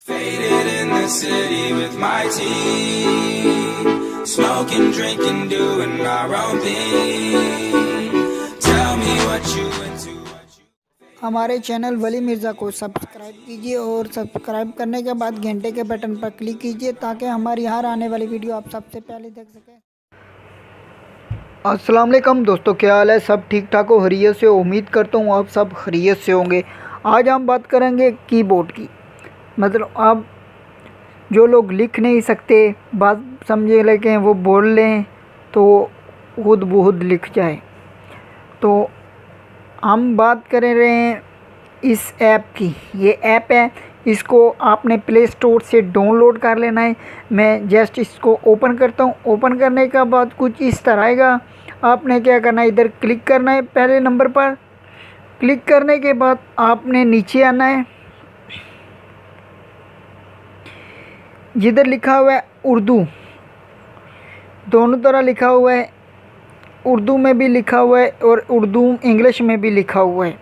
Faded in the city with my team, smoking, drinking, doing our own thing. Tell me what you into. हमारे channel वली मिर्ज़ा को subscribe कीजिए और subscribe करने के बाद घंटे के बटन पर क्लिक कीजिए ताकि हमारी हर आने वाली वीडियो आप सबसे पहले देख सकें। अस्सलाम वालेकुम दोस्तों, क्या हाल है? सब ठीक ठाक हो, खैरियत से? उम्मीद करता हूँ आप सब खैरियत से होंगे। आज हम बात करेंगे कीबोर्ड की। मतलब आप जो लोग लिख नहीं सकते, बात समझे लेकिन वो बोल लें तो खुद बहुत लिख जाए। तो हम बात कर रहे हैं इस ऐप की। ये ऐप है, इसको आपने प्ले स्टोर से डाउनलोड कर लेना है। मैं जस्ट इसको ओपन करता हूँ। ओपन करने के बाद कुछ इस तरह आएगा। आपने क्या करना है, इधर क्लिक करना है पहले नंबर पर। क्लिक करने के बाद आपने नीचे आना है, जिधर लिखा हुआ है उर्दू, दोनों तरह लिखा हुआ है। उर्दू में भी लिखा हुआ है और उर्दू इंग्लिश में भी लिखा हुआ है।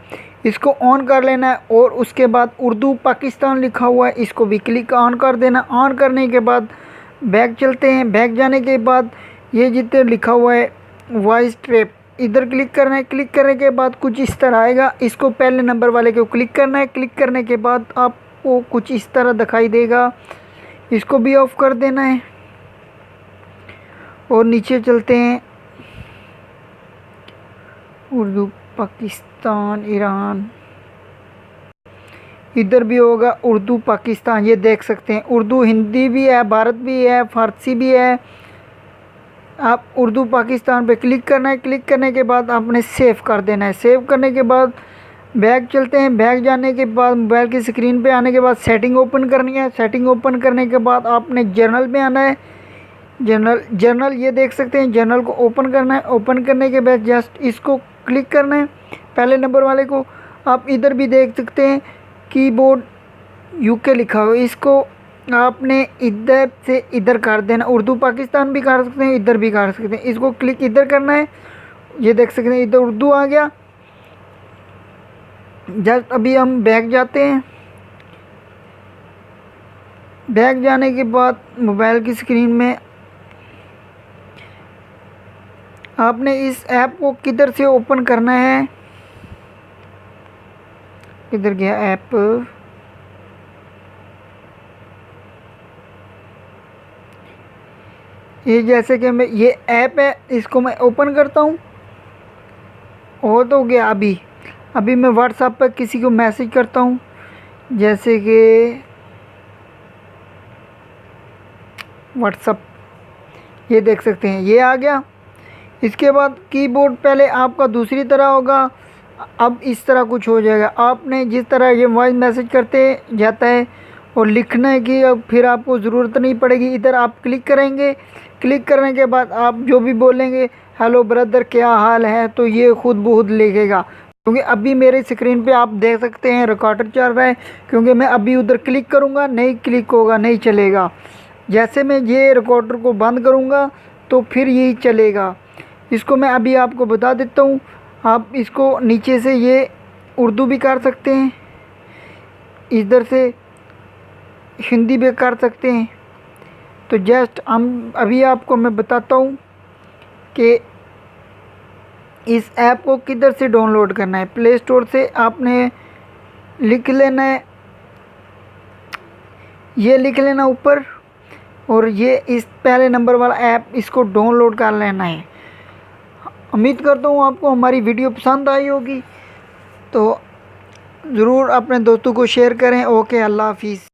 इसको ऑन कर लेना है और उसके बाद उर्दू पाकिस्तान लिखा हुआ है, इसको भी क्लिक ऑन कर देना। ऑन करने के बाद बैक चलते हैं। बैक जाने के बाद ये जितने लिखा हुआ है वॉइस ट्रैप, इधर क्लिक करना है। क्लिक करने के बाद कुछ इस तरह आएगा। इसको पहले नंबर वाले को क्लिक करना है। क्लिक करने के बाद आपको कुछ इस तरह दिखाई देगा, इसको भी ऑफ कर देना है। और नीचे चलते हैं, उर्दू पाकिस्तान ईरान, इधर भी होगा उर्दू पाकिस्तान। ये देख सकते हैं उर्दू हिंदी भी है, भारत भी है, फारसी भी है। आप उर्दू पाकिस्तान पे क्लिक करना है। क्लिक करने के बाद आपने सेव कर देना है। सेव करने के बाद बैक चलते हैं। बैक जाने के बाद मोबाइल की स्क्रीन पे आने के बाद सेटिंग ओपन करनी है। सेटिंग ओपन करने के बाद आपने जर्नल में आना है। जर्नल ये देख सकते हैं, जर्नल को ओपन करना है। ओपन करने के बाद जस्ट इसको क्लिक करना है पहले नंबर वाले को। आप इधर भी देख सकते हैं कीबोर्ड यूके लिखा हुआ है, इसको आपने इधर से इधर कर देना। उर्दू पाकिस्तान भी कर सकते हैं, इधर भी कर सकते हैं। इसको क्लिक इधर करना है। ये देख सकते हैं इधर उर्दू आ गया। जस्ट अभी हम बैक जाते हैं। बैक जाने के बाद मोबाइल की स्क्रीन में आपने इस ऐप को किधर से ओपन करना है। किधर गया ऐप? ये जैसे कि मैं, ये ऐप है, इसको मैं ओपन करता हूँ। हो तो गया। अभी मैं व्हाट्सएप पर किसी को मैसेज करता हूँ, जैसे कि व्हाट्सएप, ये देख सकते हैं ये आ गया। इसके बाद कीबोर्ड पहले आपका दूसरी तरह होगा, अब इस तरह कुछ हो जाएगा। आपने जिस तरह ये वॉइस मैसेज करते जाता है और लिखने की अब फिर आपको ज़रूरत नहीं पड़ेगी। इधर आप क्लिक करेंगे। क्लिक करने के बाद आप जो भी बोलेंगे, हेलो ब्रदर क्या हाल है, तो ये खुद ब खुद लिखेगा। क्योंकि अभी मेरे स्क्रीन पे आप देख सकते हैं रिकॉर्डर चल रहा है, क्योंकि मैं अभी उधर क्लिक करूँगा, नहीं क्लिक होगा, नहीं चलेगा। जैसे मैं ये रिकॉर्डर को बंद करूँगा तो फिर यही चलेगा। इसको मैं अभी आपको बता देता हूँ। आप इसको नीचे से ये उर्दू भी कर सकते हैं, इधर से हिंदी भी कर सकते हैं। तो जस्ट हम अभी आपको मैं बताता हूँ कि इस ऐप को किधर से डाउनलोड करना है। प्ले स्टोर से आपने लिख लेना है, ये लिख लेना ऊपर, और ये इस पहले नंबर वाला ऐप, इसको डाउनलोड कर लेना है। उम्मीद करता हूँ आपको हमारी वीडियो पसंद आई होगी, तो ज़रूर अपने दोस्तों को शेयर करें। ओके, अल्लाह हाफिज़।